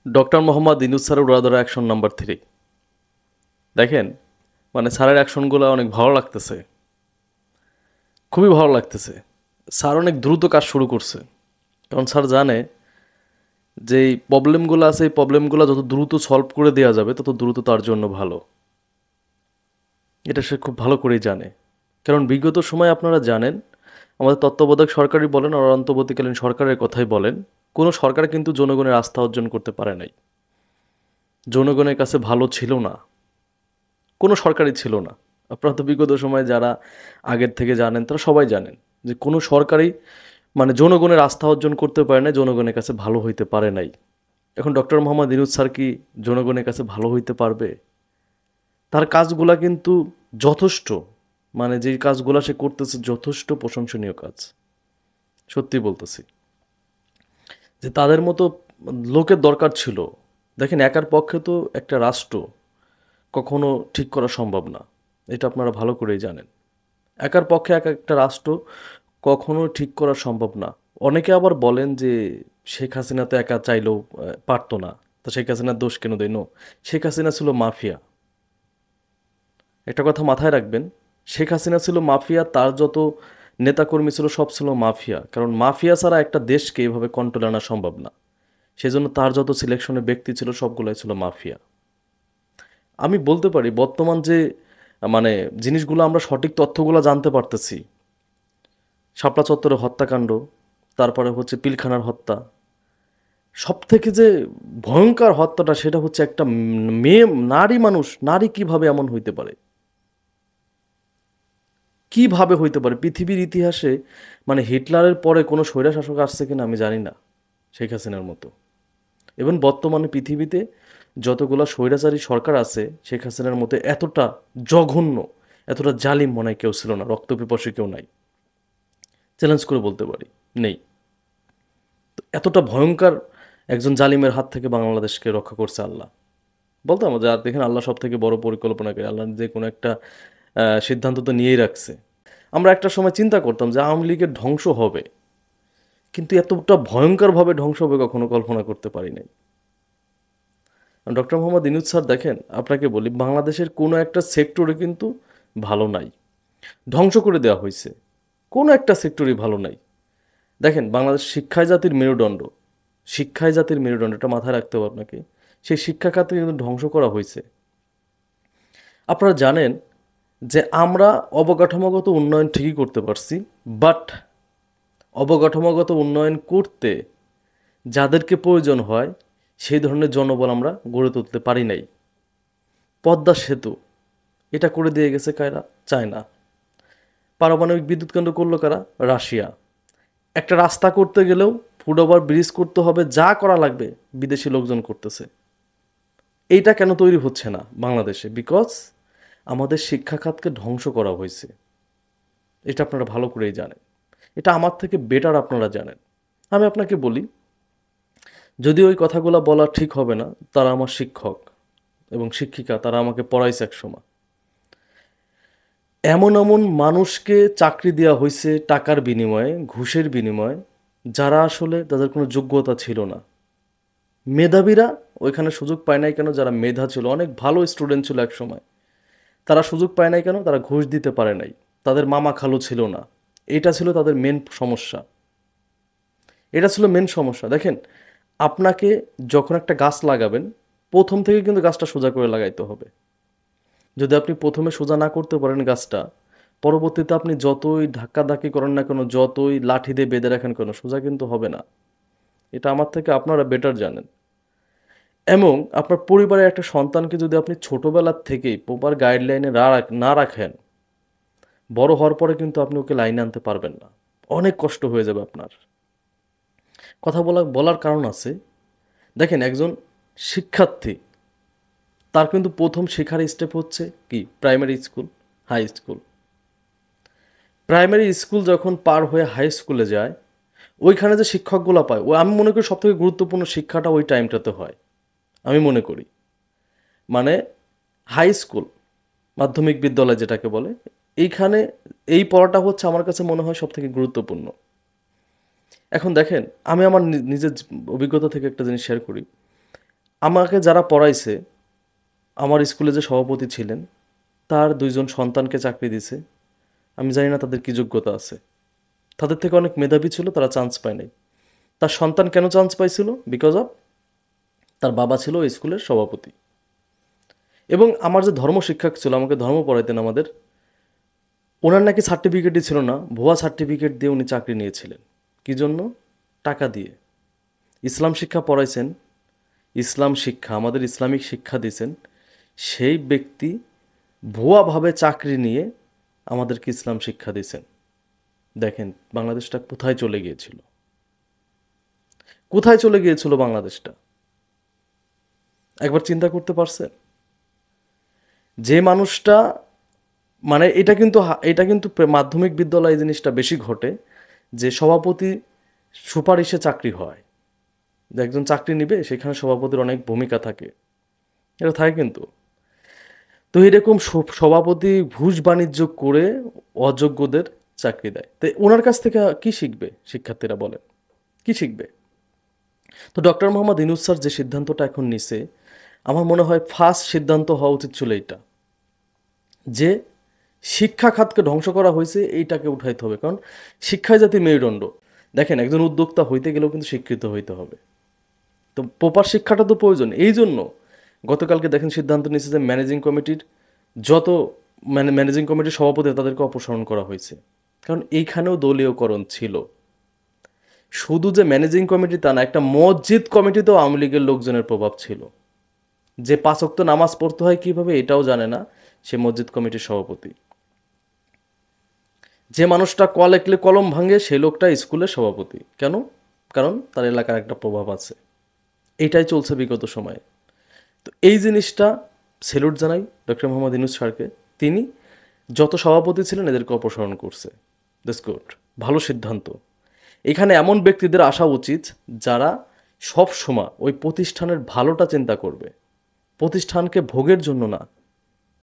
Doctor Mohammad Yunus স্যারের উড়াধরা action number 3। দেখেন, মানে স্যারের অ্যাকশনগুলো অনেক ভালো লাগতেছে, খুবই ভালো লাগতেছে। স্যার অনেক দ্রুত কাজ শুরু করছে, কারণ স্যার জানে যে এই প্রবলেমগুলো আছে, এই প্রবলেমগুলো যত দ্রুত সলভ করে দেওয়া যাবে তত দ্রুত তার জন্য ভালো। এটা সে খুব ভালো করেই জানে, কারণ বিগত সময় আপনারা জানেন, আমাদের তত্ত্বাবধায়ক সরকারই বলেন আর অন্তর্বর্তীকালীন সরকারের কথাই বলেন, কোনো সরকার কিন্তু জনগণের আস্থা অর্জন করতে পারে নাই। জনগণের কাছে ভালো ছিল না, কোনো সরকারই ছিল না। আপনারা তো বিগত সময়ে যারা আগের থেকে জানেন তারা সবাই জানেন যে কোনো সরকারই মানে জনগণের আস্থা অর্জন করতে পারে না, জনগণের কাছে ভালো হইতে পারে নাই। এখন ডক্টর মোহাম্মদ ইউনূস স্যার কি জনগণের কাছে ভালো হইতে পারবে? তার কাজগুলা কিন্তু যথেষ্ট, মানে যে কাজগুলা সে করতেছে যথেষ্ট প্রশংসনীয় কাজ। সত্যি বলতেছি যে তাদের মতো লোকের দরকার ছিল। দেখেন, একার পক্ষে তো একটা রাষ্ট্র কখনো ঠিক করা সম্ভব না, এটা আপনারা ভালো করেই জানেন। একার পক্ষে এক একটা রাষ্ট্র কখনো ঠিক করা সম্ভব না। অনেকে আবার বলেন যে শেখ হাসিনা তো একা চাইলেও পারতো না, তো শেখ হাসিনার দোষ কেন দেয়? নো, শেখ হাসিনা ছিল মাফিয়া। একটা কথা মাথায় রাখবেন, শেখ হাসিনা ছিল মাফিয়া, তার যত নেতাকর্মী ছিল সব ছিল মাফিয়া, কারণ মাফিয়া ছাড়া একটা দেশকে এভাবে কন্ট্রোলে আনা সম্ভব না। সেজন্য তার যত সিলেকশনের ব্যক্তি ছিল সবগুলাই ছিল মাফিয়া। আমি বলতে পারি বর্তমান যে মানে জিনিসগুলো আমরা সঠিক তথ্যগুলো জানতে পারতেছি, শাপলা চত্বরে হত্যাকাণ্ড, তারপরে হচ্ছে পিলখানার হত্যা, সব থেকে যে ভয়ঙ্কর হত্যাটা সেটা হচ্ছে একটা মেয়ে, নারী মানুষ, নারী কিভাবে এমন হইতে পারে, কিভাবে হইতে পারে? পৃথিবীর ইতিহাসে মানে হিটলারের পরে কোনো স্বৈরশাসক আসছে কিনা আমি জানি না শেখ হাসিনার মতো। এবং বর্তমানে পৃথিবীতে যতগুলা স্বৈরাচারী সরকার আছে, শেখ হাসিনার মতো এতটা জঘন্য, এতটা জালিম মনে হয় কেউ ছিল না, রক্তপিপাসী কেউ নাই, চ্যালেঞ্জ করে বলতে পারি, নেই। এতটা ভয়ঙ্কর একজন জালিমের হাত থেকে বাংলাদেশকে রক্ষা করছে আল্লাহ। বলতাম যে আর দেখেন, আল্লাহ সব থেকে বড় পরিকল্পনা করে, আল্লাহ যে কোনো একটা সিদ্ধান্ত তো নিয়েই রাখছে। আমরা একটা সময় চিন্তা করতাম যে আওয়ামী লীগের ধ্বংস হবে, কিন্তু এতটা ভয়ঙ্করভাবে ধ্বংস হবে কখনো কল্পনা করতে পারি নাই। ডক্টর মোহাম্মদ ইউনূস স্যার, দেখেন আপনাকে বলি, বাংলাদেশের কোনো একটা সেক্টরে কিন্তু ভালো নাই, ধ্বংস করে দেওয়া হয়েছে। কোনো একটা সেক্টরই ভালো নাই। দেখেন, বাংলাদেশ শিক্ষায় জাতির মেরুদণ্ড, শিক্ষায় জাতির মেরুদণ্ড, এটা মাথায় রাখতে হবে আপনাকে। সেই শিক্ষা খাতকে কিন্তু ধ্বংস করা হয়েছে। আপনারা জানেন যে আমরা অবকাঠামোগত উন্নয়ন ঠিকই করতে পারছি, বাট অবকাঠামোগত উন্নয়ন করতে যাদেরকে প্রয়োজন হয় সেই ধরনের জনবল আমরা গড়ে তুলতে পারি নাই। পদ্মা সেতু এটা করে দিয়ে গেছে কারা? চায়না। পারমাণবিক বিদ্যুৎ কেন্দ্র করলো কারা? রাশিয়া। একটা রাস্তা করতে গেলেও ফুটওভার ব্রিজ করতে হবে, যা করা লাগবে বিদেশি লোকজন করতেছে। এইটা কেন তৈরি হচ্ছে না বাংলাদেশে? বিকজ আমাদের শিক্ষা খাতকে ধ্বংস করা হয়েছে। এটা আপনারা ভালো করেই জানেন, এটা আমার থেকে বেটার আপনারা জানেন। আমি আপনাকে বলি, যদি ওই কথাগুলো বলা ঠিক হবে না, তারা আমার শিক্ষক এবং শিক্ষিকা, তারা আমাকে পড়াইছে এক সময়। এমন এমন মানুষকে চাকরি দেওয়া হয়েছে টাকার বিনিময়ে, ঘুষের বিনিময়ে, যারা আসলে তাদের কোনো যোগ্যতা ছিল না। মেধাবীরা ওইখানে সুযোগ পায় নাই কেন? যারা মেধা ছিল, অনেক ভালো স্টুডেন্ট ছিল এক সময়, তারা সুযোগ পায় নাই কেন? তারা ঘুষ দিতে পারে নাই, তাদের মামা খালু ছিল না। এটা ছিল তাদের মেন সমস্যা, এটা ছিল মেন সমস্যা। দেখেন, আপনাকে যখন একটা গাছ লাগাবেন, প্রথম থেকে কিন্তু গাছটা সোজা করে লাগাইতে হবে। যদি আপনি প্রথমে সোজা না করতে পারেন গাছটা, পরবর্তীতে আপনি যতই ধাক্কাধাক্কি করেন না কেন, যতই লাঠি দিয়ে বেঁধে রাখেন কেন, সোজা কিন্তু হবে না। এটা আমার থেকে আপনারা বেটার জানেন। এবং আপনার পরিবারের একটা সন্তানকে যদি আপনি ছোটোবেলার থেকেই প্রপার গাইডলাইনে না রাখেন, বড় হওয়ার পরে কিন্তু আপনি ওকে লাইনে আনতে পারবেন না, অনেক কষ্ট হয়ে যাবে আপনার। কথা বলার কারণ আছে। দেখেন, একজন শিক্ষার্থী, তার কিন্তু প্রথম শেখার স্টেপ হচ্ছে কি? Primary school, high school. Primary school যখন পার হয়ে হাই স্কুলে যায়, ওইখানে যে শিক্ষকগুলো পায়, ও আমি মনে করি সবথেকে গুরুত্বপূর্ণ শিক্ষাটা ওই টাইমটাতে হয়, আমি মনে করি। মানে হাই স্কুল, মাধ্যমিক বিদ্যালয় যেটাকে বলে, এইখানে এই পড়াটা হচ্ছে আমার কাছে মনে হয় সবথেকে গুরুত্বপূর্ণ। এখন দেখেন, আমি আমার নিজের অভিজ্ঞতা থেকে একটা জিনিস শেয়ার করি। আমাকে যারা পড়াইছে, আমার স্কুলে যে সভাপতি ছিলেন, তার 2জন সন্তানকে চাকরি দিছে। আমি জানি না তাদের কী যোগ্যতা আছে। তাদের থেকে অনেক মেধাবী ছিল, তারা চান্স পায় নাই। তার সন্তান কেন চান্স পাইছিল? বিকজ অফ তার বাবা ছিল ওই স্কুলের সভাপতি। এবং আমার যে ধর্ম শিক্ষক ছিল, আমাকে ধর্ম পড়াইতেন আমাদের, ওনার নাকি সার্টিফিকেটই ছিল না, ভুয়া সার্টিফিকেট দিয়ে উনি চাকরি নিয়েছিলেন। কী জন্য? টাকা দিয়ে। ইসলাম শিক্ষা পড়াইছেন, ইসলাম শিক্ষা, আমাদের ইসলামিক শিক্ষা দিয়েছেন, সেই ব্যক্তি ভুয়াভাবে চাকরি নিয়ে আমাদেরকে ইসলাম শিক্ষা দিয়েছেন। দেখেন বাংলাদেশটা কোথায় চলে গিয়েছিল, কোথায় চলে গিয়েছিল বাংলাদেশটা, একবার চিন্তা করতে পারছেন? যে মানুষটা, মানে এটা কিন্তু মাধ্যমিক বিদ্যালয়ে জিনিসটা বেশি ঘটে, যে সভাপতি সুপারিশে চাকরি হয়, যে একজন চাকরি নিবে সেখানে সভাপতির অনেক ভূমিকা থাকে, এটা থাকে কিন্তু। তো এরকম সভাপতি ঘুষ বাণিজ্য করে অযোগ্যদের চাকরি দেয়। তো ওনার কাছ থেকে কি শিখবে শিক্ষার্থীরা, বলেন কি শিখবে? তো ডক্টর মোহাম্মদ ইউনূস স্যার যে সিদ্ধান্তটা এখন নিছে, আমার মনে হয় ফার্স্ট সিদ্ধান্ত হওয়া উচিত ছিল এইটা, যে শিক্ষা খাতকে ধ্বংস করা হয়েছে, এইটাকে উঠাইতে হবে। কারণ শিক্ষাই জাতির মেরুদণ্ড। দেখেন একজন উদ্যোক্তা হইতে গেলেও কিন্তু শিক্ষিত হইতে হবে। তো প্রপার শিক্ষাটা তো প্রয়োজন। এই জন্য গতকালকে দেখেন সিদ্ধান্ত নিয়েছে যে ম্যানেজিং কমিটির যত ম্যানেজিং কমিটির সভাপতি তাদেরকে অপসারণ করা হয়েছে। কারণ এইখানেও দলীয়করণ ছিল। শুধু যে ম্যানেজিং কমিটি তা না, একটা মসজিদ কমিটিতেও আওয়ামী লীগের লোকজনের প্রভাব ছিল। যে 5 ওয়াক্ত নামাজ পড়তে হয় কীভাবে এটাও জানে না সে মসজিদ কমিটির সভাপতি। যে মানুষটা ক লেখলে কলম ভাঙে সেই লোকটা স্কুলের সভাপতি। কেন? কারণ তার এলাকার একটা প্রভাব আছে। এটাই চলছে বিগত সময়ে। তো এই জিনিসটা স্যালুট জানাই ডক্টর মোহাম্মদ ইউনূস স্যারকে। তিনি যত সভাপতি ছিলেন এদেরকে অপসারণ করছে। দ্যাটস গুড, ভালো সিদ্ধান্ত। এখানে এমন ব্যক্তিদের আসা উচিত যারা সব সময় ওই প্রতিষ্ঠানের ভালোটা চিন্তা করবে, প্রতিষ্ঠানকে ভোগের জন্য না।